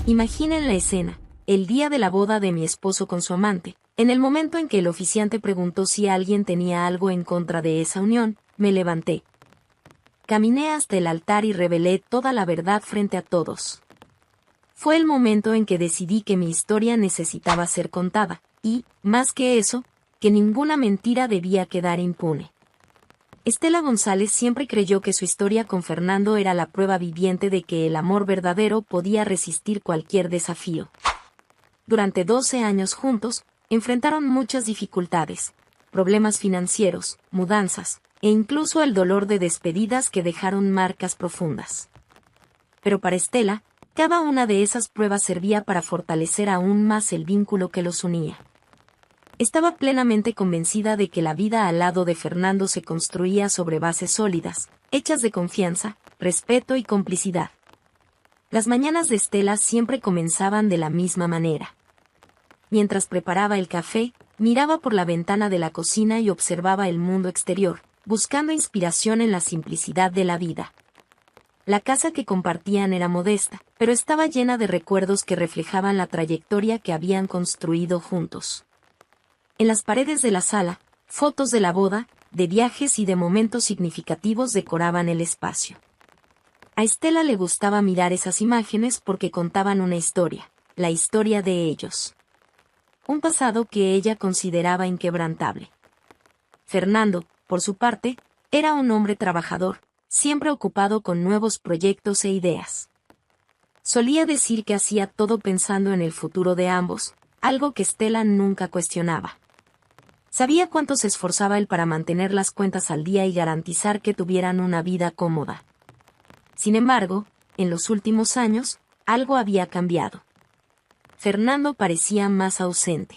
Imaginen la escena, el día de la boda de mi esposo con su amante. En el momento en que el oficiante preguntó si alguien tenía algo en contra de esa unión, me levanté. Caminé hasta el altar y revelé toda la verdad frente a todos. Fue el momento en que decidí que mi historia necesitaba ser contada, y, más que eso, que ninguna mentira debía quedar impune. Estela González siempre creyó que su historia con Fernando era la prueba viviente de que el amor verdadero podía resistir cualquier desafío. Durante 12 años juntos, enfrentaron muchas dificultades, problemas financieros, mudanzas, e incluso el dolor de despedidas que dejaron marcas profundas. Pero para Estela, cada una de esas pruebas servía para fortalecer aún más el vínculo que los unía. Estaba plenamente convencida de que la vida al lado de Fernando se construía sobre bases sólidas, hechas de confianza, respeto y complicidad. Las mañanas de Estela siempre comenzaban de la misma manera. Mientras preparaba el café, miraba por la ventana de la cocina y observaba el mundo exterior, buscando inspiración en la simplicidad de la vida. La casa que compartían era modesta, pero estaba llena de recuerdos que reflejaban la trayectoria que habían construido juntos. En las paredes de la sala, fotos de la boda, de viajes y de momentos significativos decoraban el espacio. A Estela le gustaba mirar esas imágenes porque contaban una historia, la historia de ellos. Un pasado que ella consideraba inquebrantable. Fernando, por su parte, era un hombre trabajador, siempre ocupado con nuevos proyectos e ideas. Solía decir que hacía todo pensando en el futuro de ambos, algo que Estela nunca cuestionaba. Sabía cuánto se esforzaba él para mantener las cuentas al día y garantizar que tuvieran una vida cómoda. Sin embargo, en los últimos años, algo había cambiado. Fernando parecía más ausente.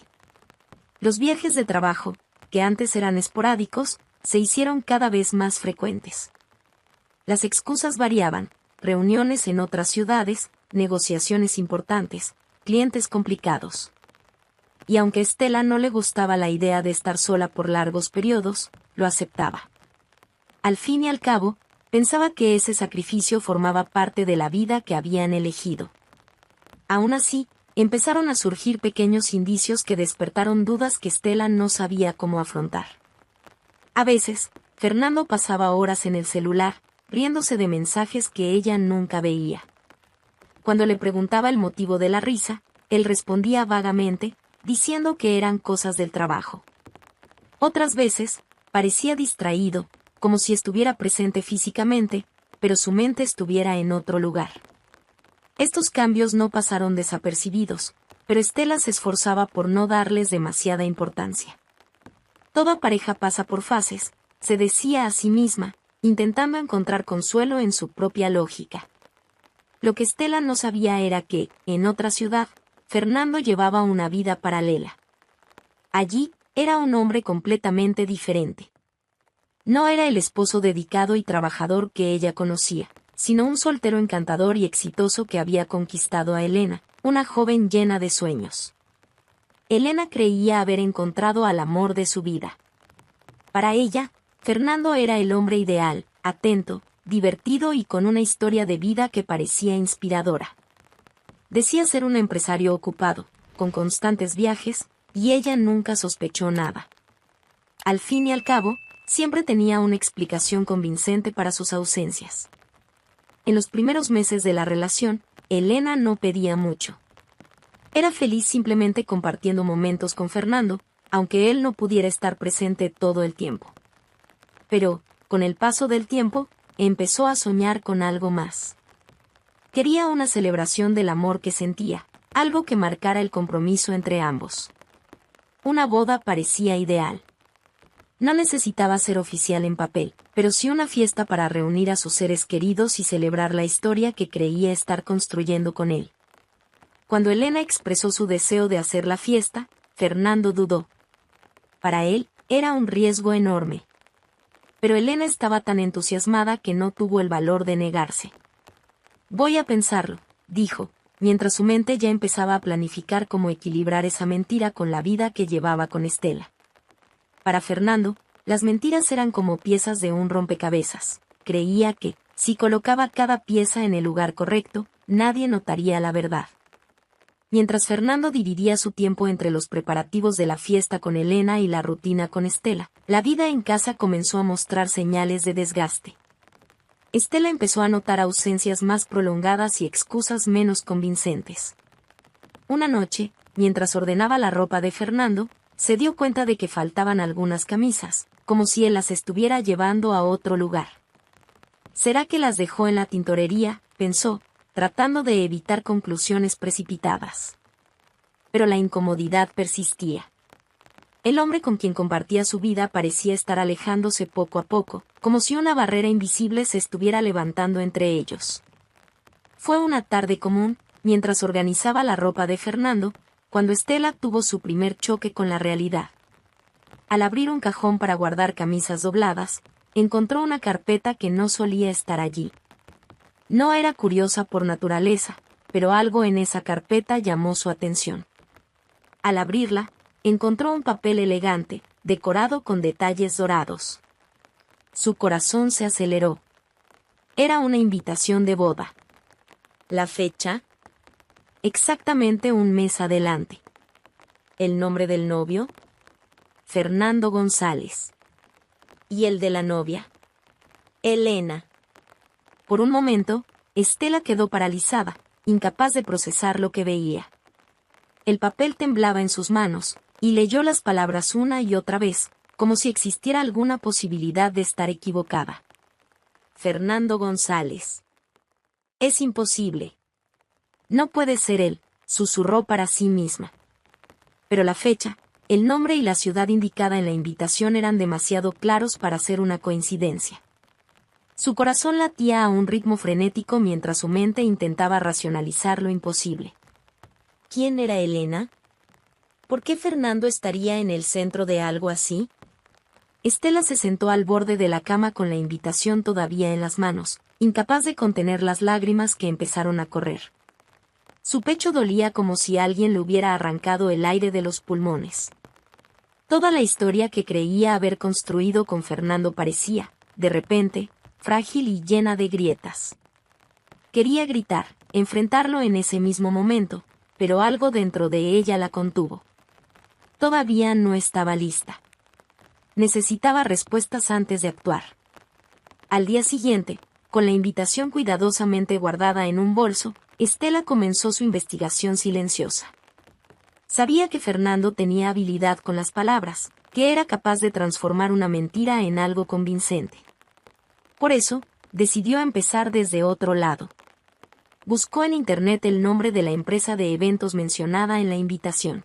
Los viajes de trabajo, que antes eran esporádicos, se hicieron cada vez más frecuentes. Las excusas variaban, reuniones en otras ciudades, negociaciones importantes, clientes complicados. Y aunque a Estela no le gustaba la idea de estar sola por largos periodos, lo aceptaba. Al fin y al cabo, pensaba que ese sacrificio formaba parte de la vida que habían elegido. Aún así, empezaron a surgir pequeños indicios que despertaron dudas que Estela no sabía cómo afrontar. A veces, Fernando pasaba horas en el celular, riéndose de mensajes que ella nunca veía. Cuando le preguntaba el motivo de la risa, él respondía vagamente, diciendo que eran cosas del trabajo. Otras veces, parecía distraído, como si estuviera presente físicamente, pero su mente estuviera en otro lugar. Estos cambios no pasaron desapercibidos, pero Estela se esforzaba por no darles demasiada importancia. Toda pareja pasa por fases, se decía a sí misma, intentando encontrar consuelo en su propia lógica. Lo que Estela no sabía era que, en otra ciudad, Fernando llevaba una vida paralela. Allí, era un hombre completamente diferente. No era el esposo dedicado y trabajador que ella conocía, sino un soltero encantador y exitoso que había conquistado a Elena, una joven llena de sueños. Elena creía haber encontrado al amor de su vida. Para ella, Fernando era el hombre ideal, atento, divertido y con una historia de vida que parecía inspiradora. Decía ser un empresario ocupado, con constantes viajes, y ella nunca sospechó nada. Al fin y al cabo, siempre tenía una explicación convincente para sus ausencias. En los primeros meses de la relación, Elena no pedía mucho. Era feliz simplemente compartiendo momentos con Fernando, aunque él no pudiera estar presente todo el tiempo. Pero, con el paso del tiempo, empezó a soñar con algo más. Quería una celebración del amor que sentía, algo que marcara el compromiso entre ambos. Una boda parecía ideal. No necesitaba ser oficial en papel, pero sí una fiesta para reunir a sus seres queridos y celebrar la historia que creía estar construyendo con él. Cuando Elena expresó su deseo de hacer la fiesta, Fernando dudó. Para él, era un riesgo enorme. Pero Elena estaba tan entusiasmada que no tuvo el valor de negarse. Voy a pensarlo, dijo, mientras su mente ya empezaba a planificar cómo equilibrar esa mentira con la vida que llevaba con Estela. Para Fernando, las mentiras eran como piezas de un rompecabezas. Creía que, si colocaba cada pieza en el lugar correcto, nadie notaría la verdad. Mientras Fernando dividía su tiempo entre los preparativos de la fiesta con Elena y la rutina con Estela, la vida en casa comenzó a mostrar señales de desgaste. Estela empezó a notar ausencias más prolongadas y excusas menos convincentes. Una noche, mientras ordenaba la ropa de Fernando, se dio cuenta de que faltaban algunas camisas, como si él las estuviera llevando a otro lugar. ¿Será que las dejó en la tintorería?, pensó, tratando de evitar conclusiones precipitadas. Pero la incomodidad persistía. El hombre con quien compartía su vida parecía estar alejándose poco a poco, como si una barrera invisible se estuviera levantando entre ellos. Fue una tarde común, mientras organizaba la ropa de Fernando, cuando Estela tuvo su primer choque con la realidad. Al abrir un cajón para guardar camisas dobladas, encontró una carpeta que no solía estar allí. No era curiosa por naturaleza, pero algo en esa carpeta llamó su atención. Al abrirla, encontró un papel elegante, decorado con detalles dorados. Su corazón se aceleró. Era una invitación de boda. ¿La fecha? Exactamente un mes adelante. ¿El nombre del novio? Fernando González. ¿Y el de la novia? Elena. Por un momento, Estela quedó paralizada, incapaz de procesar lo que veía. El papel temblaba en sus manos, y leyó las palabras una y otra vez, como si existiera alguna posibilidad de estar equivocada. Fernando González. Es imposible. No puede ser él, susurró para sí misma. Pero la fecha, el nombre y la ciudad indicada en la invitación eran demasiado claros para ser una coincidencia. Su corazón latía a un ritmo frenético mientras su mente intentaba racionalizar lo imposible. ¿Quién era Elena? ¿Por qué Fernando estaría en el centro de algo así? Estela se sentó al borde de la cama con la invitación todavía en las manos, incapaz de contener las lágrimas que empezaron a correr. Su pecho dolía como si alguien le hubiera arrancado el aire de los pulmones. Toda la historia que creía haber construido con Fernando parecía, de repente, frágil y llena de grietas. Quería gritar, enfrentarlo en ese mismo momento, pero algo dentro de ella la contuvo. Todavía no estaba lista. Necesitaba respuestas antes de actuar. Al día siguiente, con la invitación cuidadosamente guardada en un bolso, Estela comenzó su investigación silenciosa. Sabía que Fernando tenía habilidad con las palabras, que era capaz de transformar una mentira en algo convincente. Por eso, decidió empezar desde otro lado. Buscó en internet el nombre de la empresa de eventos mencionada en la invitación.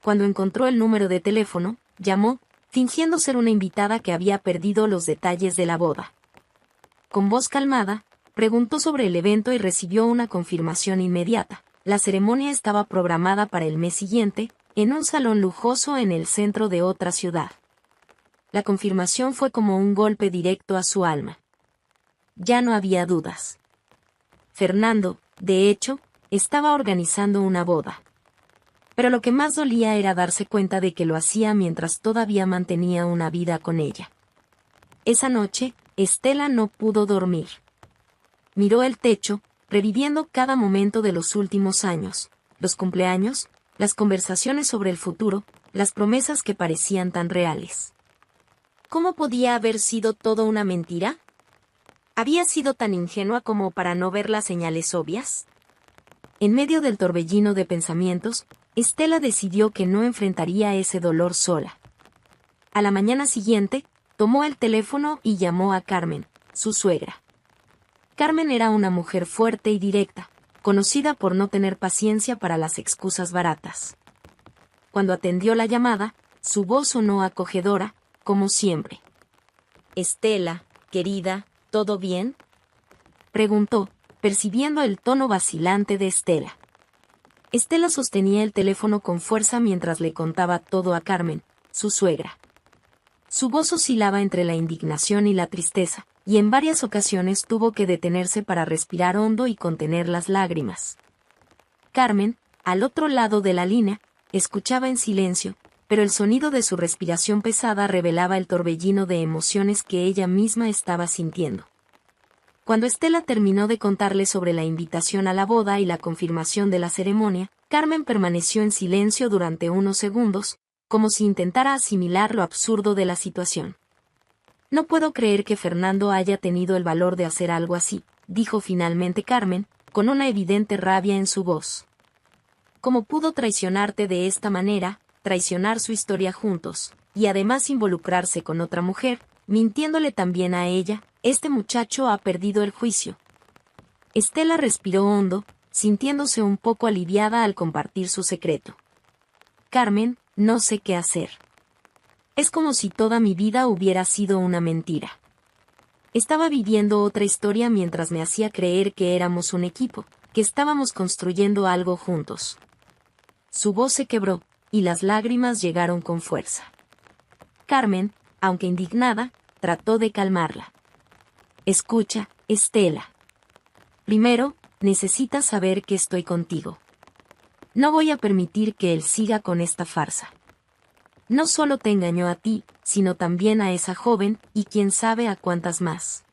Cuando encontró el número de teléfono, llamó, fingiendo ser una invitada que había perdido los detalles de la boda. Con voz calmada, preguntó sobre el evento y recibió una confirmación inmediata. La ceremonia estaba programada para el mes siguiente, en un salón lujoso en el centro de otra ciudad. La confirmación fue como un golpe directo a su alma. Ya no había dudas. Fernando, de hecho, estaba organizando una boda. Pero lo que más dolía era darse cuenta de que lo hacía mientras todavía mantenía una vida con ella. Esa noche, Estela no pudo dormir. Miró el techo, reviviendo cada momento de los últimos años, los cumpleaños, las conversaciones sobre el futuro, las promesas que parecían tan reales. ¿Cómo podía haber sido todo una mentira? ¿Había sido tan ingenua como para no ver las señales obvias? En medio del torbellino de pensamientos, Estela decidió que no enfrentaría ese dolor sola. A la mañana siguiente, tomó el teléfono y llamó a Carmen, su suegra. Carmen era una mujer fuerte y directa, conocida por no tener paciencia para las excusas baratas. Cuando atendió la llamada, su voz sonó acogedora, como siempre. «Estela, querida, ¿todo bien?», preguntó, percibiendo el tono vacilante de Estela. Estela sostenía el teléfono con fuerza mientras le contaba todo a Carmen, su suegra. Su voz oscilaba entre la indignación y la tristeza, y en varias ocasiones tuvo que detenerse para respirar hondo y contener las lágrimas. Carmen, al otro lado de la línea, escuchaba en silencio, pero el sonido de su respiración pesada revelaba el torbellino de emociones que ella misma estaba sintiendo. Cuando Estela terminó de contarle sobre la invitación a la boda y la confirmación de la ceremonia, Carmen permaneció en silencio durante unos segundos, como si intentara asimilar lo absurdo de la situación. No puedo creer que Fernando haya tenido el valor de hacer algo así, dijo finalmente Carmen, con una evidente rabia en su voz. ¿Cómo pudo traicionarte de esta manera, traicionar su historia juntos, y además involucrarse con otra mujer, mintiéndole también a ella? Este muchacho ha perdido el juicio. Estela respiró hondo, sintiéndose un poco aliviada al compartir su secreto. Carmen, no sé qué hacer. Es como si toda mi vida hubiera sido una mentira. Estaba viviendo otra historia mientras me hacía creer que éramos un equipo, que estábamos construyendo algo juntos. Su voz se quebró, y las lágrimas llegaron con fuerza. Carmen, aunque indignada, trató de calmarla. Escucha, Estela. Primero, necesitas saber que estoy contigo. No voy a permitir que él siga con esta farsa. No solo te engañó a ti, sino también a esa joven, y quién sabe a cuántas más.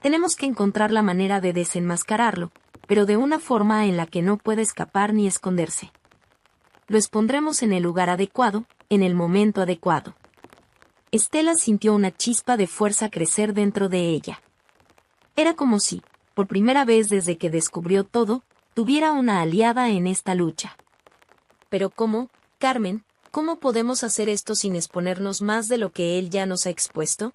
Tenemos que encontrar la manera de desenmascararlo, pero de una forma en la que no pueda escapar ni esconderse. Lo expondremos en el lugar adecuado, en el momento adecuado. Estela sintió una chispa de fuerza crecer dentro de ella. Era como si, por primera vez desde que descubrió todo, tuviera una aliada en esta lucha. Pero ¿cómo, Carmen? ¿Cómo podemos hacer esto sin exponernos más de lo que él ya nos ha expuesto?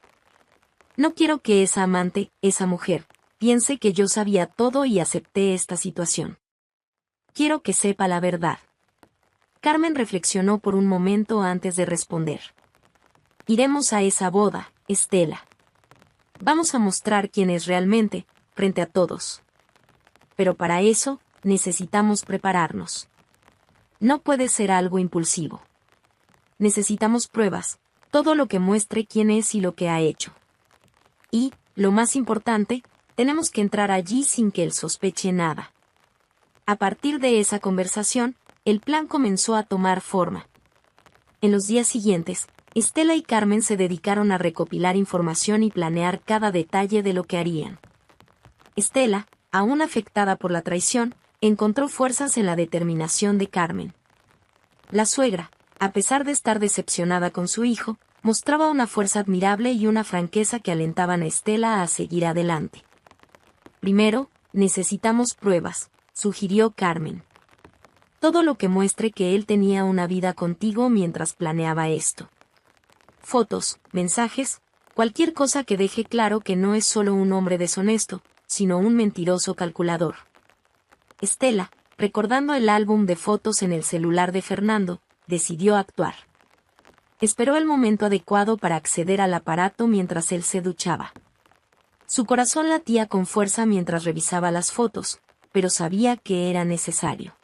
No quiero que esa amante, esa mujer, piense que yo sabía todo y acepté esta situación. Quiero que sepa la verdad. Carmen reflexionó por un momento antes de responder. Iremos a esa boda, Estela. Vamos a mostrar quién es realmente, frente a todos. Pero para eso, necesitamos prepararnos. No puede ser algo impulsivo. Necesitamos pruebas, todo lo que muestre quién es y lo que ha hecho. Y, lo más importante, tenemos que entrar allí sin que él sospeche nada. A partir de esa conversación, el plan comenzó a tomar forma. En los días siguientes, Estela y Carmen se dedicaron a recopilar información y planear cada detalle de lo que harían. Estela, aún afectada por la traición, encontró fuerzas en la determinación de Carmen. La suegra, a pesar de estar decepcionada con su hijo, mostraba una fuerza admirable y una franqueza que alentaban a Estela a seguir adelante. Primero, necesitamos pruebas, sugirió Carmen. Todo lo que muestre que él tenía una vida contigo mientras planeaba esto. Fotos, mensajes, cualquier cosa que deje claro que no es solo un hombre deshonesto, sino un mentiroso calculador. Estela, recordando el álbum de fotos en el celular de Fernando, decidió actuar. Esperó el momento adecuado para acceder al aparato mientras él se duchaba. Su corazón latía con fuerza mientras revisaba las fotos, pero sabía que era necesario.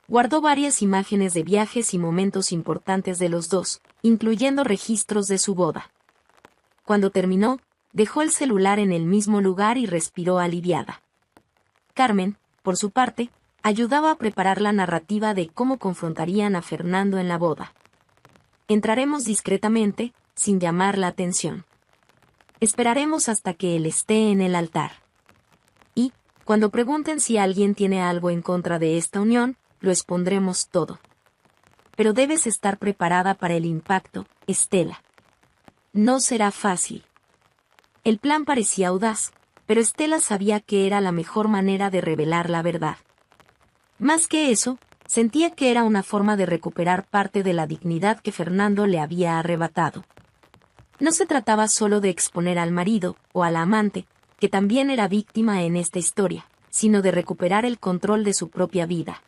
Guardó varias imágenes de viajes y momentos importantes de los dos, incluyendo registros de su boda. Cuando terminó, dejó el celular en el mismo lugar y respiró aliviada. Carmen, por su parte, ayudaba a preparar la narrativa de cómo confrontarían a Fernando en la boda. Entraremos discretamente, sin llamar la atención. Esperaremos hasta que él esté en el altar. Y, cuando pregunten si alguien tiene algo en contra de esta unión, lo expondremos todo. Pero debes estar preparada para el impacto, Estela. No será fácil. El plan parecía audaz, pero Estela sabía que era la mejor manera de revelar la verdad. Más que eso, sentía que era una forma de recuperar parte de la dignidad que Fernando le había arrebatado. No se trataba solo de exponer al marido, o a la amante, que también era víctima en esta historia, sino de recuperar el control de su propia vida.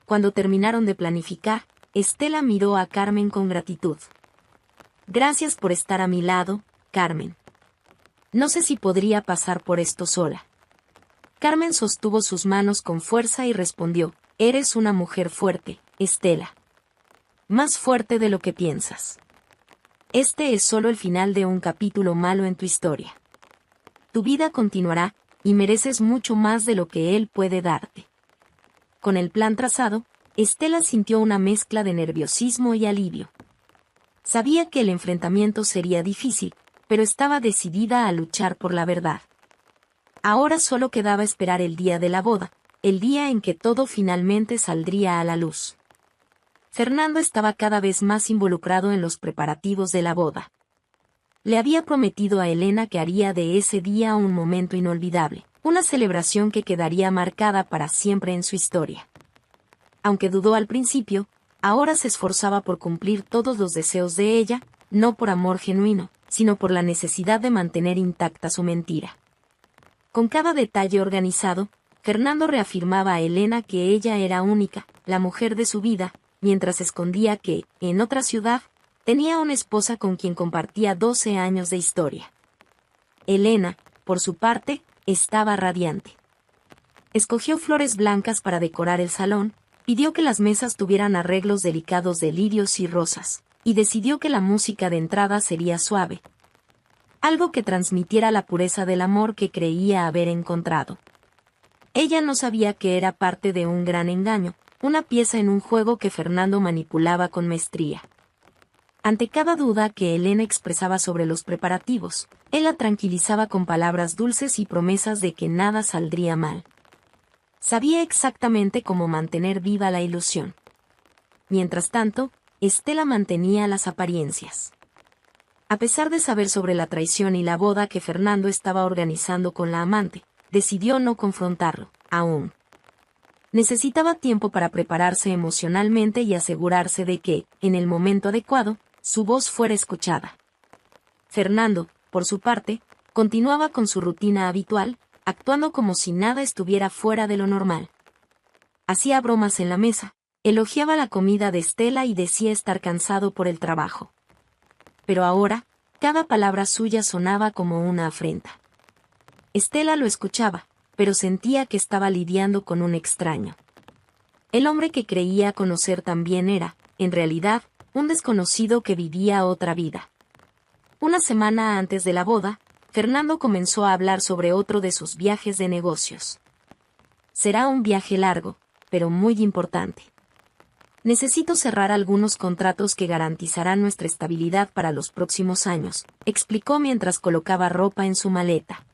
Cuando terminaron de planificar, Estela miró a Carmen con gratitud. Gracias por estar a mi lado, Carmen. No sé si podría pasar por esto sola. Carmen sostuvo sus manos con fuerza y respondió, eres una mujer fuerte, Estela. Más fuerte de lo que piensas. Este es solo el final de un capítulo malo en tu historia. Tu vida continuará, y mereces mucho más de lo que él puede darte. Con el plan trazado, Estela sintió una mezcla de nerviosismo y alivio. Sabía que el enfrentamiento sería difícil, pero estaba decidida a luchar por la verdad. Ahora solo quedaba esperar el día de la boda, el día en que todo finalmente saldría a la luz. Fernando estaba cada vez más involucrado en los preparativos de la boda. Le había prometido a Elena que haría de ese día un momento inolvidable, una celebración que quedaría marcada para siempre en su historia. Aunque dudó al principio, ahora se esforzaba por cumplir todos los deseos de ella, no por amor genuino, sino por la necesidad de mantener intacta su mentira. Con cada detalle organizado, Fernando reafirmaba a Elena que ella era única, la mujer de su vida, mientras escondía que, en otra ciudad, tenía una esposa con quien compartía 12 años de historia. Elena, por su parte, estaba radiante. Escogió flores blancas para decorar el salón, pidió que las mesas tuvieran arreglos delicados de lirios y rosas, y decidió que la música de entrada sería suave. Algo que transmitiera la pureza del amor que creía haber encontrado. Ella no sabía que era parte de un gran engaño, una pieza en un juego que Fernando manipulaba con maestría. Ante cada duda que Elena expresaba sobre los preparativos, él la tranquilizaba con palabras dulces y promesas de que nada saldría mal. Sabía exactamente cómo mantener viva la ilusión. Mientras tanto, Estela mantenía las apariencias. A pesar de saber sobre la traición y la boda que Fernando estaba organizando con la amante, decidió no confrontarlo, aún. Necesitaba tiempo para prepararse emocionalmente y asegurarse de que, en el momento adecuado, su voz fuera escuchada. Fernando, por su parte, continuaba con su rutina habitual, actuando como si nada estuviera fuera de lo normal. Hacía bromas en la mesa, elogiaba la comida de Estela y decía estar cansado por el trabajo. Pero ahora, cada palabra suya sonaba como una afrenta. Estela lo escuchaba, pero sentía que estaba lidiando con un extraño. El hombre que creía conocer también era, en realidad, un desconocido que vivía otra vida. Una semana antes de la boda, Fernando comenzó a hablar sobre otro de sus viajes de negocios. Será un viaje largo, pero muy importante. Necesito cerrar algunos contratos que garantizarán nuestra estabilidad para los próximos años, explicó mientras colocaba ropa en su maleta.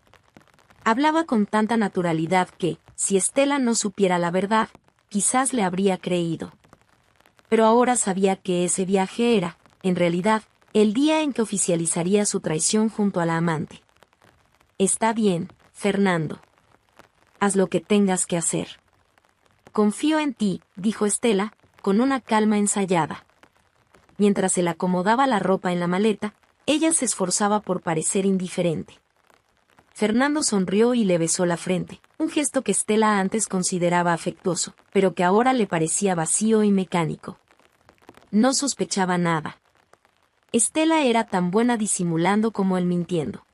Hablaba con tanta naturalidad que, si Estela no supiera la verdad, quizás le habría creído. Pero ahora sabía que ese viaje era, en realidad, el día en que oficializaría su traición junto a la amante. Está bien, Fernando. Haz lo que tengas que hacer. Confío en ti, dijo Estela, con una calma ensayada. Mientras se le acomodaba la ropa en la maleta, ella se esforzaba por parecer indiferente. Fernando sonrió y le besó la frente, un gesto que Estela antes consideraba afectuoso, pero que ahora le parecía vacío y mecánico. No sospechaba nada. Estela era tan buena disimulando como él mintiendo.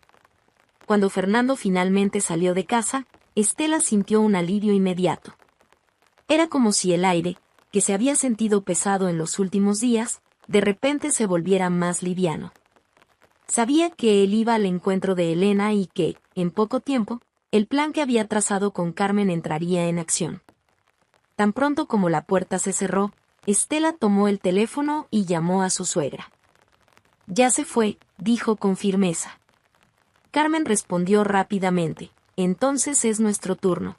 Cuando Fernando finalmente salió de casa, Estela sintió un alivio inmediato. Era como si el aire, que se había sentido pesado en los últimos días, de repente se volviera más liviano. Sabía que él iba al encuentro de Elena y que, en poco tiempo, el plan que había trazado con Carmen entraría en acción. Tan pronto como la puerta se cerró, Estela tomó el teléfono y llamó a su suegra. Ya se fue, dijo con firmeza. Carmen respondió rápidamente, entonces es nuestro turno.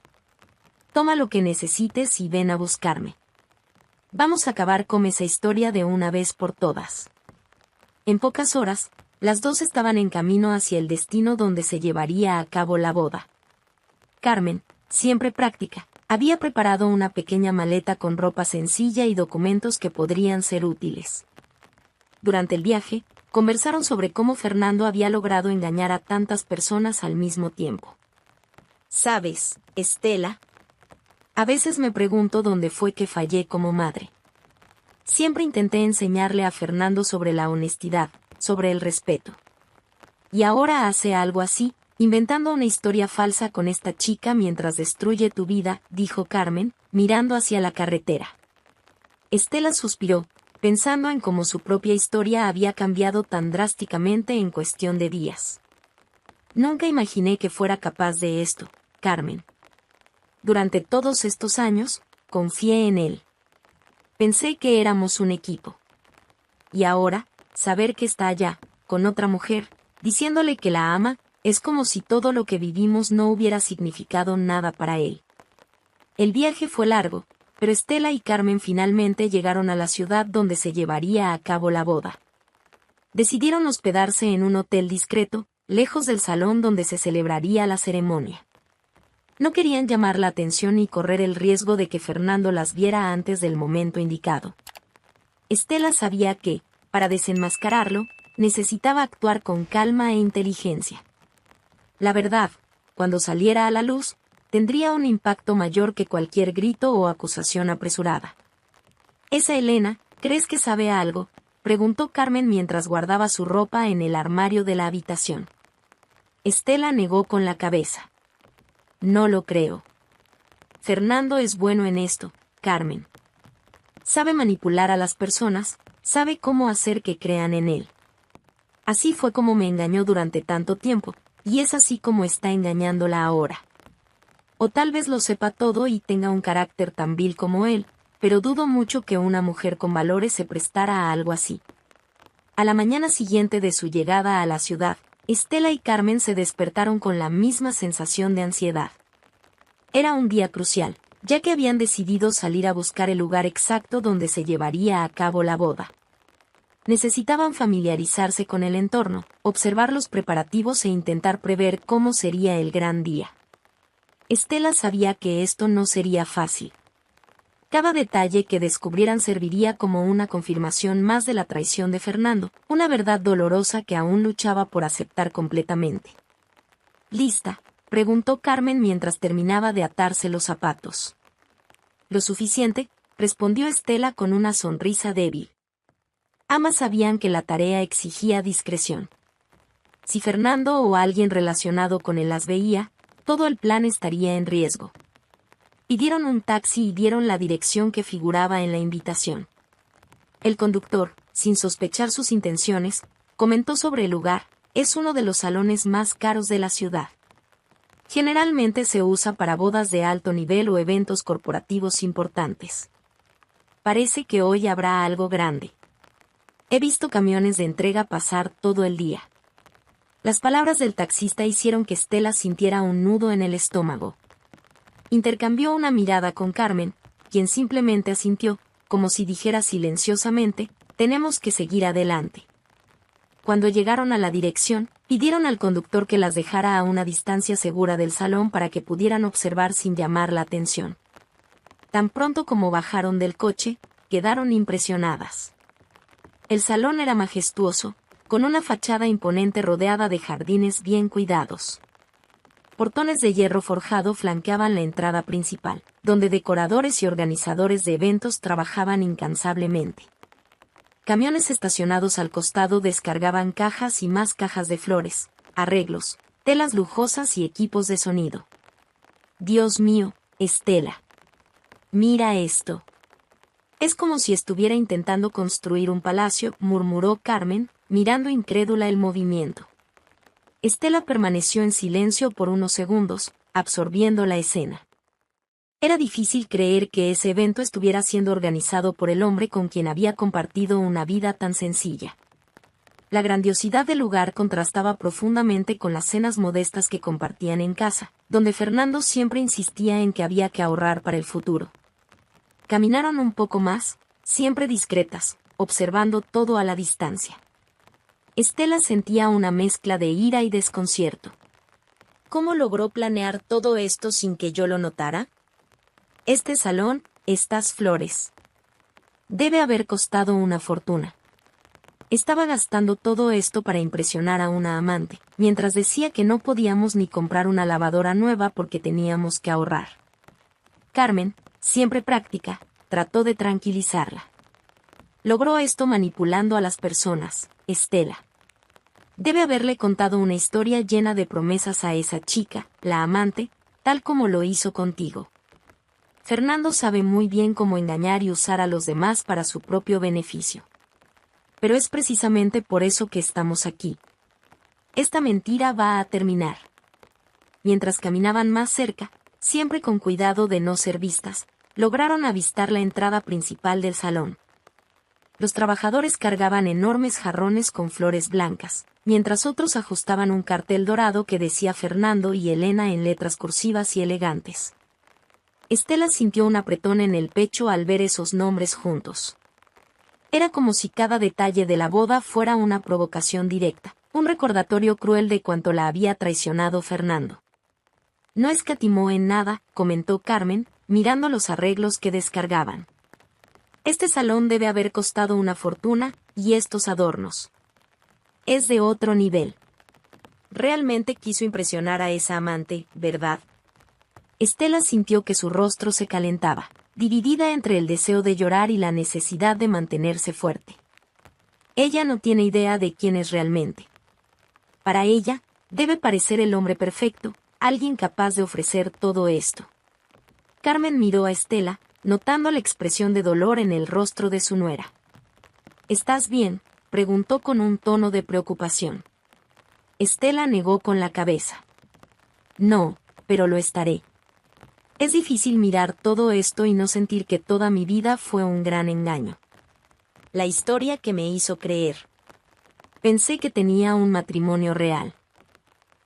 Toma lo que necesites y ven a buscarme. Vamos a acabar con esa historia de una vez por todas. En pocas horas, las dos estaban en camino hacia el destino donde se llevaría a cabo la boda. Carmen, siempre práctica, había preparado una pequeña maleta con ropa sencilla y documentos que podrían ser útiles. Durante el viaje, conversaron sobre cómo Fernando había logrado engañar a tantas personas al mismo tiempo. ¿Sabes, Estela? A veces me pregunto dónde fue que fallé como madre. Siempre intenté enseñarle a Fernando sobre la honestidad, sobre el respeto. Y ahora hace algo así, inventando una historia falsa con esta chica mientras destruye tu vida, dijo Carmen, mirando hacia la carretera. Estela suspiró, pensando en cómo su propia historia había cambiado tan drásticamente en cuestión de días. Nunca imaginé que fuera capaz de esto, Carmen. Durante todos estos años, confié en él. Pensé que éramos un equipo. Y ahora, saber que está allá, con otra mujer, diciéndole que la ama, Es como si todo lo que vivimos no hubiera significado nada para él. El viaje fue largo, pero Estela y Carmen finalmente llegaron a la ciudad donde se llevaría a cabo la boda. Decidieron hospedarse en un hotel discreto, lejos del salón donde se celebraría la ceremonia. No querían llamar la atención ni correr el riesgo de que Fernando las viera antes del momento indicado. Estela sabía que, para desenmascararlo, necesitaba actuar con calma e inteligencia. La verdad, cuando saliera a la luz, tendría un impacto mayor que cualquier grito o acusación apresurada. «¿Esa Elena, crees que sabe algo?», preguntó Carmen mientras guardaba su ropa en el armario de la habitación. Estela negó con la cabeza. «No lo creo. Fernando es bueno en esto, Carmen. Sabe manipular a las personas, sabe cómo hacer que crean en él. Así fue como me engañó durante tanto tiempo, y es así como está engañándola ahora. O tal vez lo sepa todo y tenga un carácter tan vil como él, pero dudo mucho que una mujer con valores se prestara a algo así». A la mañana siguiente de su llegada a la ciudad, Estela y Carmen se despertaron con la misma sensación de ansiedad. Era un día crucial, ya que habían decidido salir a buscar el lugar exacto donde se llevaría a cabo la boda. Necesitaban familiarizarse con el entorno, observar los preparativos e intentar prever cómo sería el gran día. Estela sabía que esto no sería fácil. Cada detalle que descubrieran serviría como una confirmación más de la traición de Fernando, una verdad dolorosa que aún luchaba por aceptar completamente. «¿Lista?», preguntó Carmen mientras terminaba de atarse los zapatos. «Lo suficiente», respondió Estela con una sonrisa débil. Ambas sabían que la tarea exigía discreción. Si Fernando o alguien relacionado con él las veía, todo el plan estaría en riesgo. Pidieron un taxi y dieron la dirección que figuraba en la invitación. El conductor, sin sospechar sus intenciones, comentó sobre el lugar: «Es uno de los salones más caros de la ciudad. Generalmente se usa para bodas de alto nivel o eventos corporativos importantes. Parece que hoy habrá algo grande. He visto camiones de entrega pasar todo el día». Las palabras del taxista hicieron que Estela sintiera un nudo en el estómago. Intercambió una mirada con Carmen, quien simplemente asintió, como si dijera silenciosamente: «Tenemos que seguir adelante». Cuando llegaron a la dirección, pidieron al conductor que las dejara a una distancia segura del salón para que pudieran observar sin llamar la atención. Tan pronto como bajaron del coche, quedaron impresionadas. El salón era majestuoso, con una fachada imponente rodeada de jardines bien cuidados. Portones de hierro forjado flanqueaban la entrada principal, donde decoradores y organizadores de eventos trabajaban incansablemente. Camiones estacionados al costado descargaban cajas y más cajas de flores, arreglos, telas lujosas y equipos de sonido. «Dios mío, Estela. Mira esto. Es como si estuviera intentando construir un palacio», murmuró Carmen, mirando incrédula el movimiento. Estela permaneció en silencio por unos segundos, absorbiendo la escena. Era difícil creer que ese evento estuviera siendo organizado por el hombre con quien había compartido una vida tan sencilla. La grandiosidad del lugar contrastaba profundamente con las cenas modestas que compartían en casa, donde Fernando siempre insistía en que había que ahorrar para el futuro. Caminaron un poco más, siempre discretas, observando todo a la distancia. Estela sentía una mezcla de ira y desconcierto. ¿Cómo logró planear todo esto sin que yo lo notara? Este salón, estas flores. Debe haber costado una fortuna. Estaba gastando todo esto para impresionar a una amante, mientras decía que no podíamos ni comprar una lavadora nueva porque teníamos que ahorrar. Carmen, siempre práctica, trató de tranquilizarla. Logró esto manipulando a las personas, Estela. Debe haberle contado una historia llena de promesas a esa chica, la amante, tal como lo hizo contigo. Fernando sabe muy bien cómo engañar y usar a los demás para su propio beneficio. Pero es precisamente por eso que estamos aquí. Esta mentira va a terminar. Mientras caminaban más cerca, siempre con cuidado de no ser vistas, lograron avistar la entrada principal del salón. Los trabajadores cargaban enormes jarrones con flores blancas, mientras otros ajustaban un cartel dorado que decía Fernando y Elena en letras cursivas y elegantes. Estela sintió un apretón en el pecho al ver esos nombres juntos. Era como si cada detalle de la boda fuera una provocación directa, un recordatorio cruel de cuánto la había traicionado Fernando. No escatimó en nada, comentó Carmen, mirando los arreglos que descargaban. Este salón debe haber costado una fortuna, y estos adornos. Es de otro nivel. Realmente quiso impresionar a esa amante, ¿verdad? Estela sintió que su rostro se calentaba, dividida entre el deseo de llorar y la necesidad de mantenerse fuerte. Ella no tiene idea de quién es realmente. Para ella, debe parecer el hombre perfecto, alguien capaz de ofrecer todo esto. Carmen miró a Estela, notando la expresión de dolor en el rostro de su nuera. ¿Estás bien?, preguntó con un tono de preocupación. Estela negó con la cabeza. No, pero lo estaré. Es difícil mirar todo esto y no sentir que toda mi vida fue un gran engaño. La historia que me hizo creer. Pensé que tenía un matrimonio real.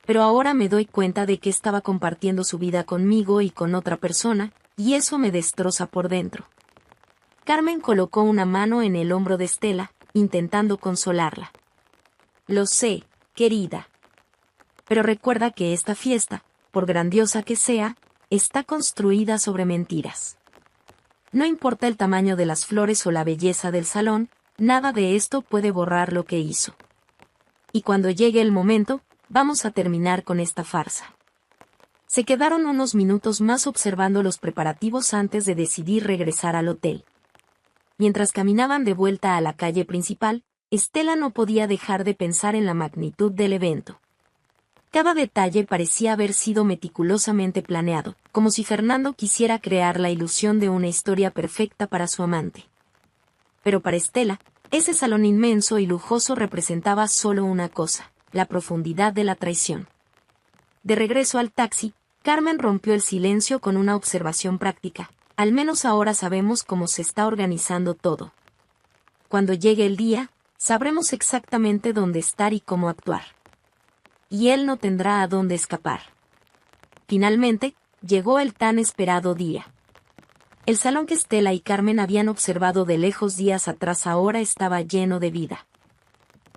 Pero ahora me doy cuenta de que estaba compartiendo su vida conmigo y con otra persona, y eso me destroza por dentro. Carmen colocó una mano en el hombro de Estela, intentando consolarla. Lo sé, querida. Pero recuerda que esta fiesta, por grandiosa que sea, está construida sobre mentiras. No importa el tamaño de las flores o la belleza del salón, nada de esto puede borrar lo que hizo. Y cuando llegue el momento, vamos a terminar con esta farsa. Se quedaron unos minutos más observando los preparativos antes de decidir regresar al hotel. Mientras caminaban de vuelta a la calle principal, Estela no podía dejar de pensar en la magnitud del evento. Cada detalle parecía haber sido meticulosamente planeado, como si Fernando quisiera crear la ilusión de una historia perfecta para su amante. Pero para Estela, ese salón inmenso y lujoso representaba solo una cosa: la profundidad de la traición. De regreso al taxi, Carmen rompió el silencio con una observación práctica. Al menos ahora sabemos cómo se está organizando todo. Cuando llegue el día, sabremos exactamente dónde estar y cómo actuar. Y él no tendrá a dónde escapar. Finalmente, llegó el tan esperado día. El salón que Estela y Carmen habían observado de lejos días atrás ahora estaba lleno de vida.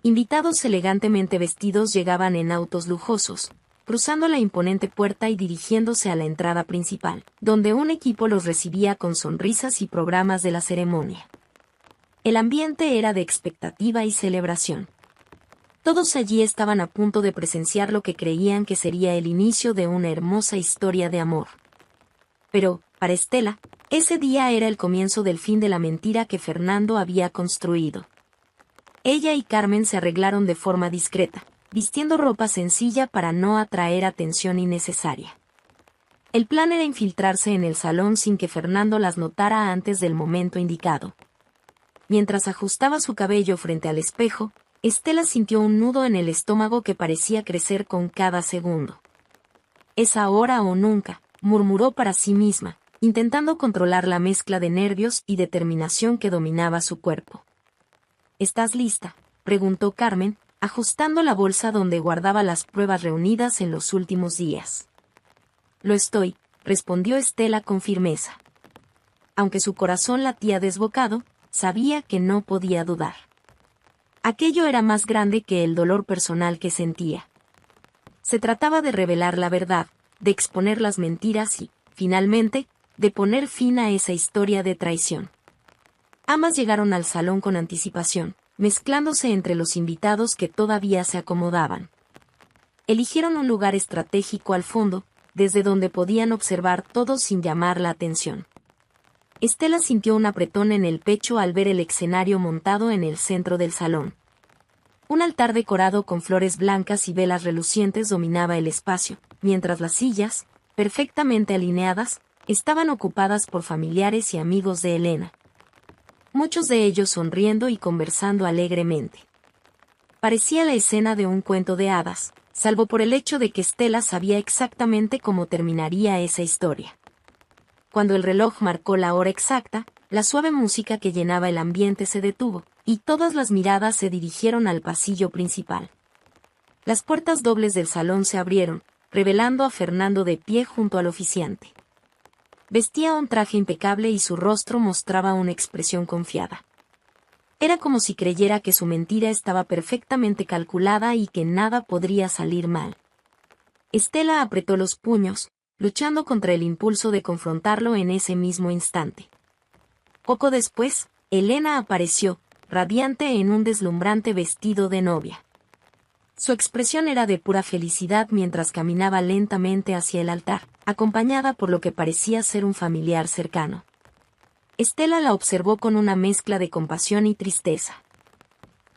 Invitados elegantemente vestidos llegaban en autos lujosos, cruzando la imponente puerta y dirigiéndose a la entrada principal, donde un equipo los recibía con sonrisas y programas de la ceremonia. El ambiente era de expectativa y celebración. Todos allí estaban a punto de presenciar lo que creían que sería el inicio de una hermosa historia de amor. Pero, para Estela, ese día era el comienzo del fin de la mentira que Fernando había construido. Ella y Carmen se arreglaron de forma discreta, vistiendo ropa sencilla para no atraer atención innecesaria. El plan era infiltrarse en el salón sin que Fernando las notara antes del momento indicado. Mientras ajustaba su cabello frente al espejo, Estela sintió un nudo en el estómago que parecía crecer con cada segundo. «Es ahora o nunca», murmuró para sí misma, intentando controlar la mezcla de nervios y determinación que dominaba su cuerpo. «¿Estás lista?», preguntó Carmen, ajustando la bolsa donde guardaba las pruebas reunidas en los últimos días. «Lo estoy», respondió Estela con firmeza. Aunque su corazón latía desbocado, sabía que no podía dudar. Aquello era más grande que el dolor personal que sentía. Se trataba de revelar la verdad, de exponer las mentiras y, finalmente, de poner fin a esa historia de traición. Ambas llegaron al salón con anticipación, mezclándose entre los invitados que todavía se acomodaban. Eligieron un lugar estratégico al fondo, desde donde podían observar todo sin llamar la atención. Estela sintió un apretón en el pecho al ver el escenario montado en el centro del salón. Un altar decorado con flores blancas y velas relucientes dominaba el espacio, mientras las sillas, perfectamente alineadas, estaban ocupadas por familiares y amigos de Elena. Muchos de ellos sonriendo y conversando alegremente. Parecía la escena de un cuento de hadas, salvo por el hecho de que Estela sabía exactamente cómo terminaría esa historia. Cuando el reloj marcó la hora exacta, La suave música que llenaba el ambiente se detuvo, y todas las miradas se dirigieron al pasillo principal. Las puertas dobles del salón se abrieron, revelando a Fernando de pie junto al oficiante. Vestía un traje impecable y su rostro mostraba una expresión confiada. Era como si creyera que su mentira estaba perfectamente calculada y que nada podría salir mal. Estela apretó los puños, luchando contra el impulso de confrontarlo en ese mismo instante. Poco después, Elena apareció, radiante en un deslumbrante vestido de novia. Su expresión era de pura felicidad mientras caminaba lentamente hacia el altar, acompañada por lo que parecía ser un familiar cercano. Estela la observó con una mezcla de compasión y tristeza.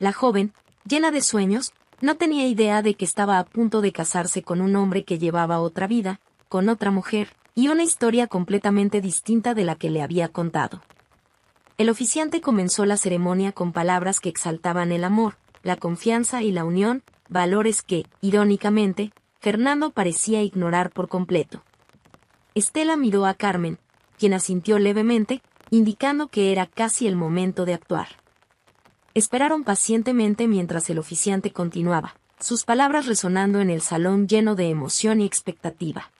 La joven, llena de sueños, no tenía idea de que estaba a punto de casarse con un hombre que llevaba otra vida, con otra mujer, y una historia completamente distinta de la que le había contado. El oficiante comenzó la ceremonia con palabras que exaltaban el amor, la confianza y la unión, valores que, irónicamente, Fernando parecía ignorar por completo. Estela miró a Carmen, quien asintió levemente, indicando que era casi el momento de actuar. Esperaron pacientemente mientras el oficiante continuaba, sus palabras resonando en el salón lleno de emoción y expectativa.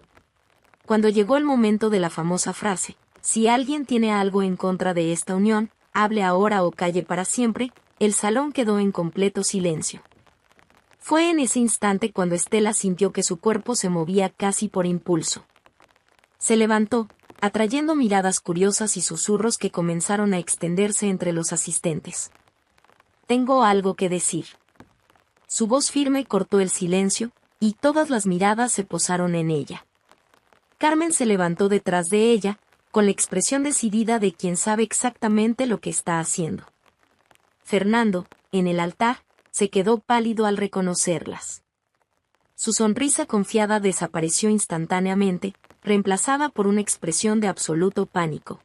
Cuando llegó el momento de la famosa frase, si alguien tiene algo en contra de esta unión, hable ahora o calle para siempre, el salón quedó en completo silencio. Fue en ese instante cuando Estela sintió que su cuerpo se movía casi por impulso. Se levantó, atrayendo miradas curiosas y susurros que comenzaron a extenderse entre los asistentes. Tengo algo que decir. Su voz firme cortó el silencio, y todas las miradas se posaron en ella. Carmen se levantó detrás de ella, con la expresión decidida de quien sabe exactamente lo que está haciendo. Fernando, en el altar, se quedó pálido al reconocerlas. Su sonrisa confiada desapareció instantáneamente, reemplazada por una expresión de absoluto pánico.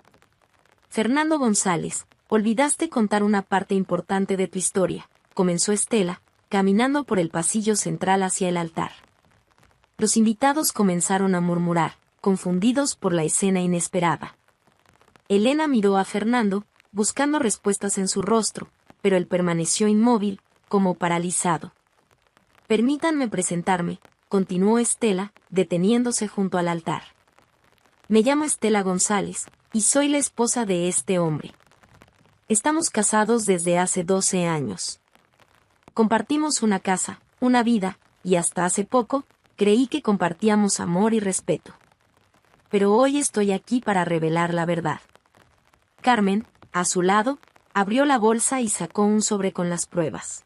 Fernando González, olvidaste contar una parte importante de tu historia, comenzó Estela, caminando por el pasillo central hacia el altar. Los invitados comenzaron a murmurar, confundidos por la escena inesperada. Elena miró a Fernando, buscando respuestas en su rostro, pero él permaneció inmóvil, como paralizado. Permítanme presentarme, continuó Estela, deteniéndose junto al altar. Me llamo Estela González, y soy la esposa de este hombre. Estamos casados desde hace 12 años. Compartimos una casa, una vida, y hasta hace poco, creí que compartíamos amor y respeto. Pero hoy estoy aquí para revelar la verdad. Carmen, a su lado, abrió la bolsa y sacó un sobre con las pruebas.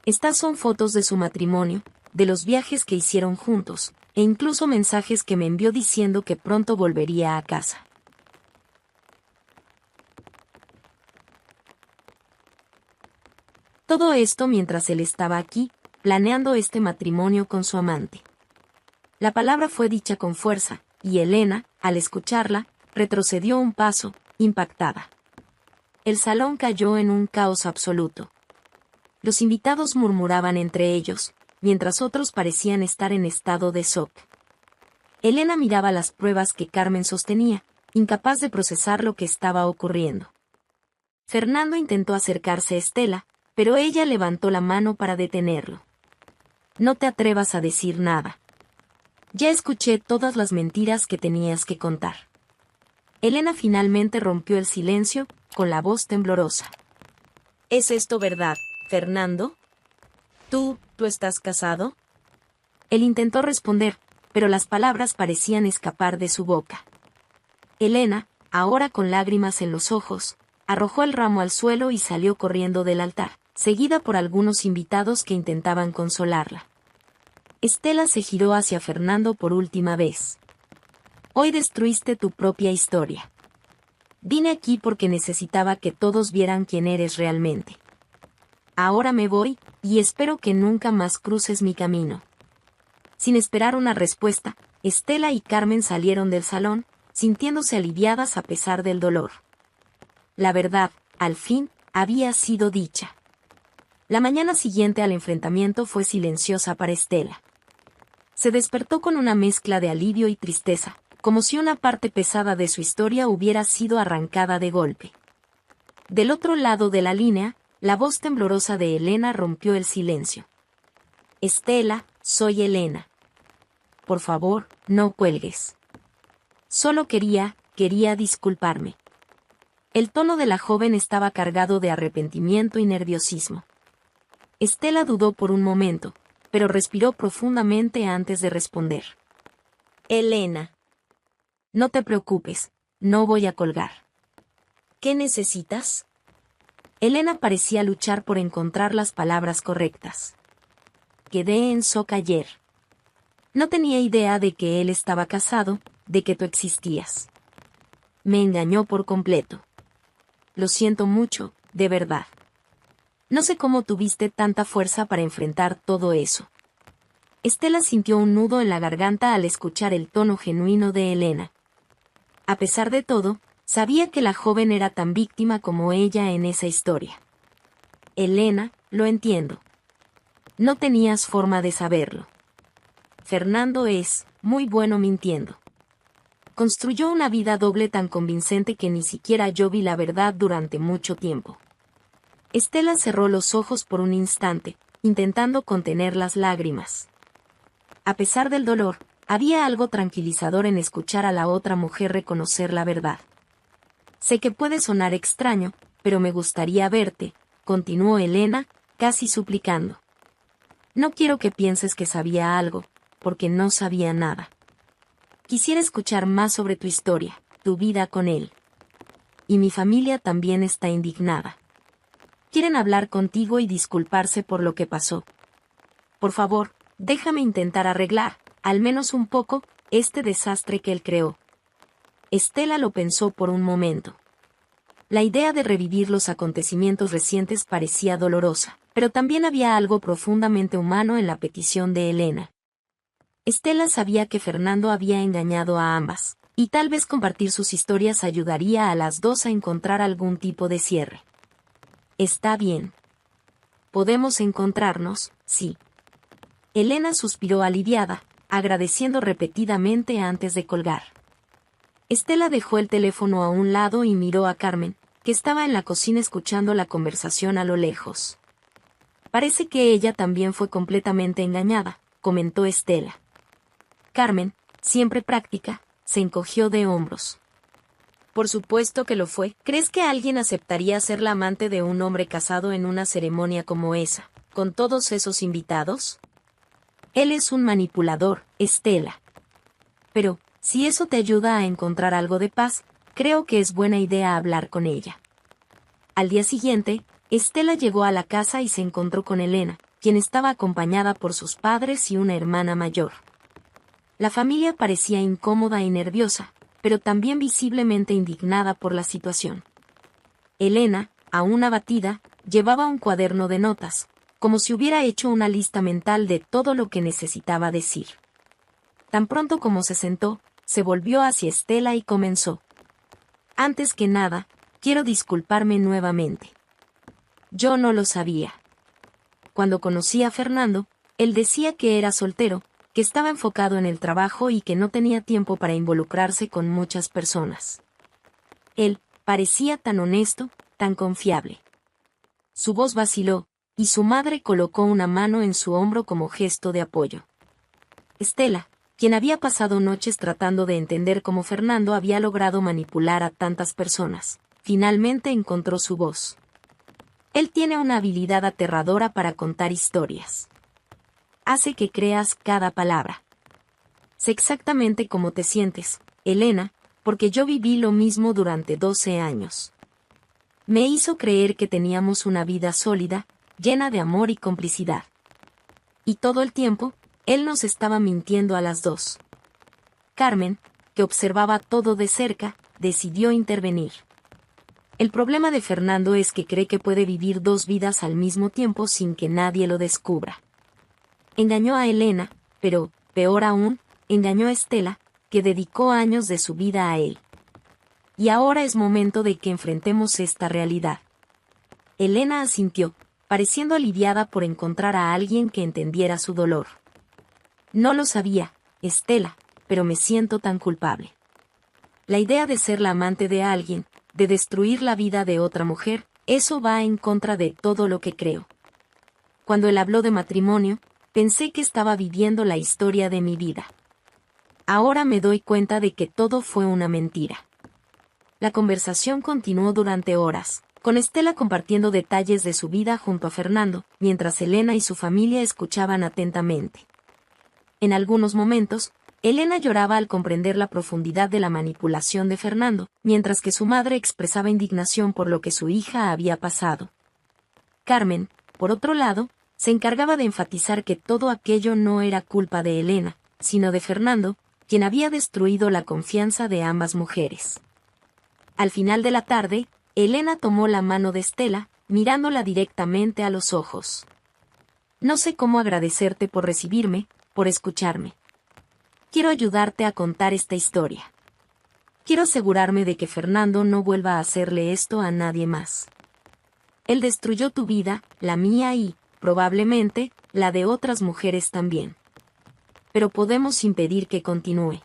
Estas son fotos de su matrimonio, de los viajes que hicieron juntos, e incluso mensajes que me envió diciendo que pronto volvería a casa. Todo esto mientras él estaba aquí, planeando este matrimonio con su amante. La palabra fue dicha con fuerza, y Elena, al escucharla, retrocedió un paso, impactada. El salón cayó en un caos absoluto. Los invitados murmuraban entre ellos, mientras otros parecían estar en estado de shock. Elena miraba las pruebas que Carmen sostenía, incapaz de procesar lo que estaba ocurriendo. Fernando intentó acercarse a Estela, pero ella levantó la mano para detenerlo. No te atrevas a decir nada. Ya escuché todas las mentiras que tenías que contar. Elena finalmente rompió el silencio, con la voz temblorosa. ¿Es esto verdad, Fernando? ¿Tú estás casado? Él intentó responder, pero las palabras parecían escapar de su boca. Elena, ahora con lágrimas en los ojos, arrojó el ramo al suelo y salió corriendo del altar, seguida por algunos invitados que intentaban consolarla. Estela se giró hacia Fernando por última vez. Hoy destruiste tu propia historia. Vine aquí porque necesitaba que todos vieran quién eres realmente. Ahora me voy, y espero que nunca más cruces mi camino. Sin esperar una respuesta, Estela y Carmen salieron del salón, sintiéndose aliviadas a pesar del dolor. La verdad, al fin, había sido dicha. La mañana siguiente al enfrentamiento fue silenciosa para Estela. Se despertó con una mezcla de alivio y tristeza, como si una parte pesada de su historia hubiera sido arrancada de golpe. Del otro lado de la línea, la voz temblorosa de Elena rompió el silencio. Estela, soy Elena. Por favor, no cuelgues. Solo quería disculparme. El tono de la joven estaba cargado de arrepentimiento y nerviosismo. Estela dudó por un momento, pero respiró profundamente antes de responder. Elena. No te preocupes, no voy a colgar. ¿Qué necesitas? Elena parecía luchar por encontrar las palabras correctas. Quedé en shock ayer. No tenía idea de que él estaba casado, de que tú existías. Me engañó por completo. Lo siento mucho, de verdad. No sé cómo tuviste tanta fuerza para enfrentar todo eso. Estela sintió un nudo en la garganta al escuchar el tono genuino de Elena. A pesar de todo, sabía que la joven era tan víctima como ella en esa historia. Elena, lo entiendo. No tenías forma de saberlo. Fernando es muy bueno mintiendo. Construyó una vida doble tan convincente que ni siquiera yo vi la verdad durante mucho tiempo. Estela cerró los ojos por un instante, intentando contener las lágrimas. A pesar del dolor, había algo tranquilizador en escuchar a la otra mujer reconocer la verdad. Sé que puede sonar extraño, pero me gustaría verte, continuó Elena, casi suplicando. No quiero que pienses que sabía algo, porque no sabía nada. Quisiera escuchar más sobre tu historia, tu vida con él. Y mi familia también está indignada. Quieren hablar contigo y disculparse por lo que pasó. Por favor, déjame intentar arreglar, al menos un poco, este desastre que él creó. Estela lo pensó por un momento. La idea de revivir los acontecimientos recientes parecía dolorosa, pero también había algo profundamente humano en la petición de Elena. Estela sabía que Fernando había engañado a ambas, y tal vez compartir sus historias ayudaría a las dos a encontrar algún tipo de cierre. Está bien. Podemos encontrarnos, sí. Elena suspiró aliviada, agradeciendo repetidamente antes de colgar. Estela dejó el teléfono a un lado y miró a Carmen, que estaba en la cocina escuchando la conversación a lo lejos. Parece que ella también fue completamente engañada, comentó Estela. Carmen, siempre práctica, se encogió de hombros. Por supuesto que lo fue. ¿Crees que alguien aceptaría ser la amante de un hombre casado en una ceremonia como esa, con todos esos invitados? Él es un manipulador, Estela. Pero, si eso te ayuda a encontrar algo de paz, creo que es buena idea hablar con ella. Al día siguiente, Estela llegó a la casa y se encontró con Elena, quien estaba acompañada por sus padres y una hermana mayor. La familia parecía incómoda y nerviosa, pero también visiblemente indignada por la situación. Elena, aún abatida, llevaba un cuaderno de notas, como si hubiera hecho una lista mental de todo lo que necesitaba decir. Tan pronto como se sentó, se volvió hacia Estela y comenzó. Antes que nada, quiero disculparme nuevamente. Yo no lo sabía. Cuando conocí a Fernando, él decía que era soltero, que estaba enfocado en el trabajo y que no tenía tiempo para involucrarse con muchas personas. Él parecía tan honesto, tan confiable. Su voz vaciló, y su madre colocó una mano en su hombro como gesto de apoyo. Estela, quien había pasado noches tratando de entender cómo Fernando había logrado manipular a tantas personas, finalmente encontró su voz. Él tiene una habilidad aterradora para contar historias. Hace que creas cada palabra. Sé exactamente cómo te sientes, Elena, porque yo viví lo mismo durante 12 años. Me hizo creer que teníamos una vida sólida, llena de amor y complicidad. Y todo el tiempo, él nos estaba mintiendo a las dos. Carmen, que observaba todo de cerca, decidió intervenir. El problema de Fernando es que cree que puede vivir dos vidas al mismo tiempo sin que nadie lo descubra. Engañó a Elena, pero, peor aún, engañó a Estela, que dedicó años de su vida a él. Y ahora es momento de que enfrentemos esta realidad. Elena asintió, pareciendo aliviada por encontrar a alguien que entendiera su dolor. No lo sabía, Estela, pero me siento tan culpable. La idea de ser la amante de alguien, de destruir la vida de otra mujer, eso va en contra de todo lo que creo. Cuando él habló de matrimonio, pensé que estaba viviendo la historia de mi vida. Ahora me doy cuenta de que todo fue una mentira. La conversación continuó durante horas, con Estela compartiendo detalles de su vida junto a Fernando, mientras Elena y su familia escuchaban atentamente. En algunos momentos, Elena lloraba al comprender la profundidad de la manipulación de Fernando, mientras que su madre expresaba indignación por lo que su hija había pasado. Carmen, por otro lado, se encargaba de enfatizar que todo aquello no era culpa de Elena, sino de Fernando, quien había destruido la confianza de ambas mujeres. Al final de la tarde, Elena tomó la mano de Estela, mirándola directamente a los ojos. No sé cómo agradecerte por recibirme, por escucharme. Quiero ayudarte a contar esta historia. Quiero asegurarme de que Fernando no vuelva a hacerle esto a nadie más. Él destruyó tu vida, la mía y, probablemente, la de otras mujeres también. Pero podemos impedir que continúe.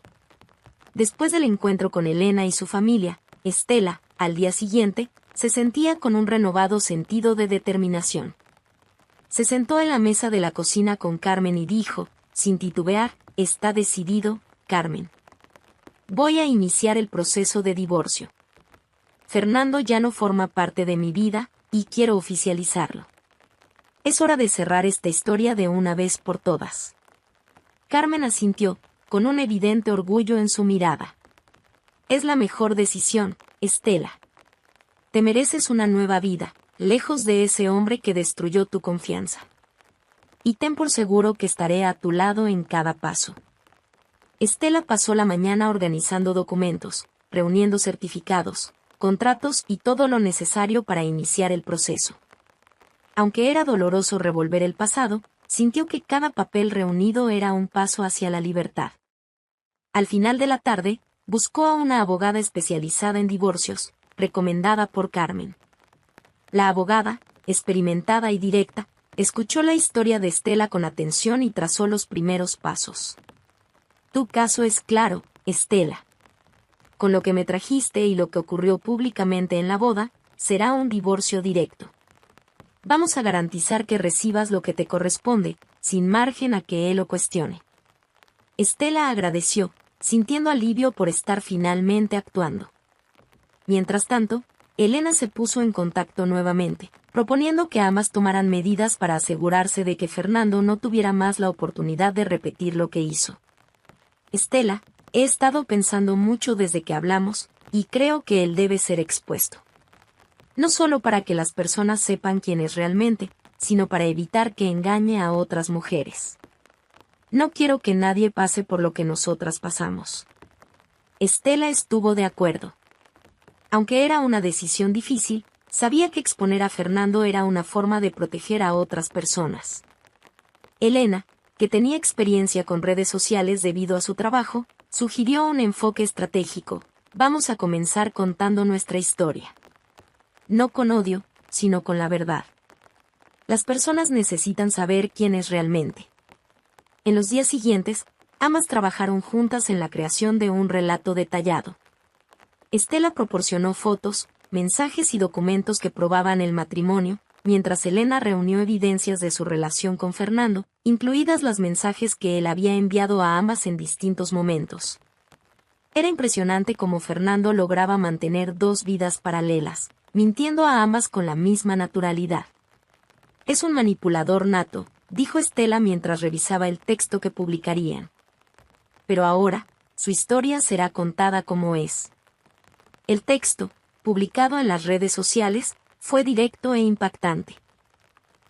Después del encuentro con Elena y su familia, Estela, al día siguiente, se sentía con un renovado sentido de determinación. Se sentó en la mesa de la cocina con Carmen y dijo, sin titubear, está decidido, Carmen. Voy a iniciar el proceso de divorcio. Fernando ya no forma parte de mi vida, y quiero oficializarlo. Es hora de cerrar esta historia de una vez por todas. Carmen asintió, con un evidente orgullo en su mirada. Es la mejor decisión, Estela. Te mereces una nueva vida, lejos de ese hombre que destruyó tu confianza. Y ten por seguro que estaré a tu lado en cada paso. Estela pasó la mañana organizando documentos, reuniendo certificados, contratos y todo lo necesario para iniciar el proceso. Aunque era doloroso revolver el pasado, sintió que cada papel reunido era un paso hacia la libertad. Al final de la tarde, buscó a una abogada especializada en divorcios, recomendada por Carmen. La abogada, experimentada y directa, escuchó la historia de Estela con atención y trazó los primeros pasos. Tu caso es claro, Estela. Con lo que me trajiste y lo que ocurrió públicamente en la boda, será un divorcio directo. Vamos a garantizar que recibas lo que te corresponde, sin margen a que él lo cuestione. Estela agradeció, sintiendo alivio por estar finalmente actuando. Mientras tanto, Elena se puso en contacto nuevamente, proponiendo que ambas tomaran medidas para asegurarse de que Fernando no tuviera más la oportunidad de repetir lo que hizo. Estela, he estado pensando mucho desde que hablamos, y creo que él debe ser expuesto. No solo para que las personas sepan quién es realmente, sino para evitar que engañe a otras mujeres. No quiero que nadie pase por lo que nosotras pasamos. Estela estuvo de acuerdo. Aunque era una decisión difícil, sabía que exponer a Fernando era una forma de proteger a otras personas. Elena, que tenía experiencia con redes sociales debido a su trabajo, sugirió un enfoque estratégico. Vamos a comenzar contando nuestra historia. No con odio, sino con la verdad. Las personas necesitan saber quién es realmente. En los días siguientes, ambas trabajaron juntas en la creación de un relato detallado. Estela proporcionó fotos, mensajes y documentos que probaban el matrimonio, mientras Elena reunió evidencias de su relación con Fernando, incluidas los mensajes que él había enviado a ambas en distintos momentos. Era impresionante cómo Fernando lograba mantener dos vidas paralelas, mintiendo a ambas con la misma naturalidad. Es un manipulador nato, dijo Estela mientras revisaba el texto que publicarían. Pero ahora, su historia será contada como es. El texto, publicado en las redes sociales, fue directo e impactante.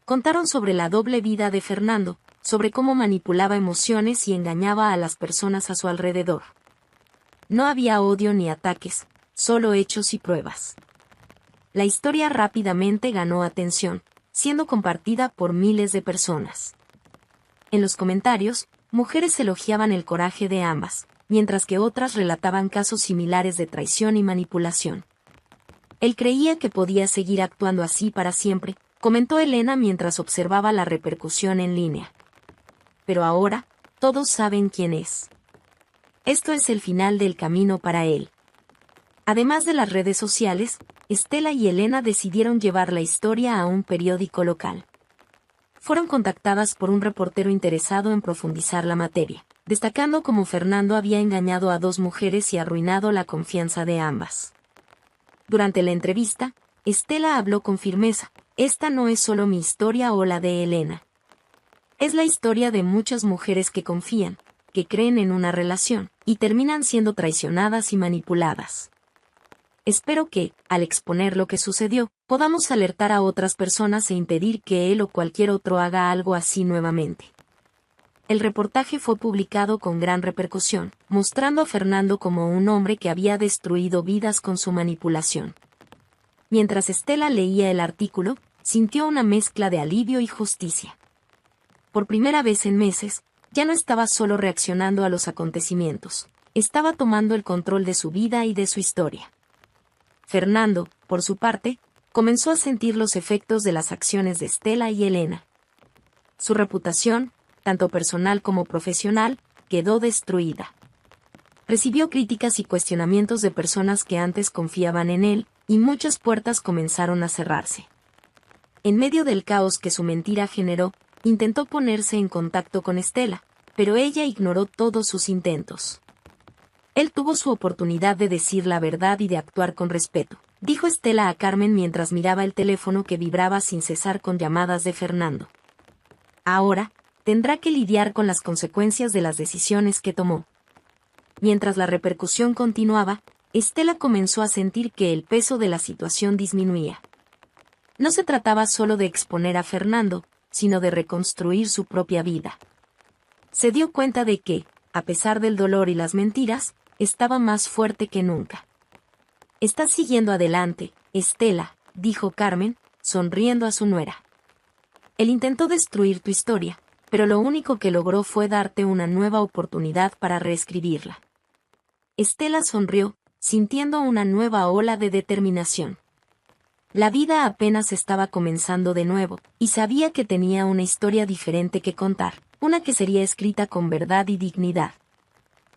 Contaron sobre la doble vida de Fernando, sobre cómo manipulaba emociones y engañaba a las personas a su alrededor. No había odio ni ataques, solo hechos y pruebas. La historia rápidamente ganó atención, siendo compartida por miles de personas. En los comentarios, mujeres elogiaban el coraje de ambas, mientras que otras relataban casos similares de traición y manipulación. Él creía que podía seguir actuando así para siempre, comentó Elena mientras observaba la repercusión en línea. Pero ahora, todos saben quién es. Esto es el final del camino para él. Además de las redes sociales, Estela y Elena decidieron llevar la historia a un periódico local. Fueron contactadas por un reportero interesado en profundizar la materia, destacando cómo Fernando había engañado a 2 mujeres y arruinado la confianza de ambas. Durante la entrevista, Estela habló con firmeza: esta no es solo mi historia o la de Elena. Es la historia de muchas mujeres que confían, que creen en una relación, y terminan siendo traicionadas y manipuladas. Espero que, al exponer lo que sucedió, podamos alertar a otras personas e impedir que él o cualquier otro haga algo así nuevamente. El reportaje fue publicado con gran repercusión, mostrando a Fernando como un hombre que había destruido vidas con su manipulación. Mientras Estela leía el artículo, sintió una mezcla de alivio y justicia. Por primera vez en meses, ya no estaba solo reaccionando a los acontecimientos, estaba tomando el control de su vida y de su historia. Fernando, por su parte, comenzó a sentir los efectos de las acciones de Estela y Elena. Su reputación, tanto personal como profesional, quedó destruida. Recibió críticas y cuestionamientos de personas que antes confiaban en él, y muchas puertas comenzaron a cerrarse. En medio del caos que su mentira generó, intentó ponerse en contacto con Estela, pero ella ignoró todos sus intentos. Él tuvo su oportunidad de decir la verdad y de actuar con respeto, dijo Estela a Carmen mientras miraba el teléfono que vibraba sin cesar con llamadas de Fernando. Ahora, tendrá que lidiar con las consecuencias de las decisiones que tomó. Mientras la repercusión continuaba, Estela comenzó a sentir que el peso de la situación disminuía. No se trataba solo de exponer a Fernando, sino de reconstruir su propia vida. Se dio cuenta de que, a pesar del dolor y las mentiras, estaba más fuerte que nunca. «Estás siguiendo adelante, Estela», dijo Carmen, sonriendo a su nuera. Él intentó destruir tu historia, pero lo único que logró fue darte una nueva oportunidad para reescribirla. Estela sonrió, sintiendo una nueva ola de determinación. La vida apenas estaba comenzando de nuevo, y sabía que tenía una historia diferente que contar, una que sería escrita con verdad y dignidad.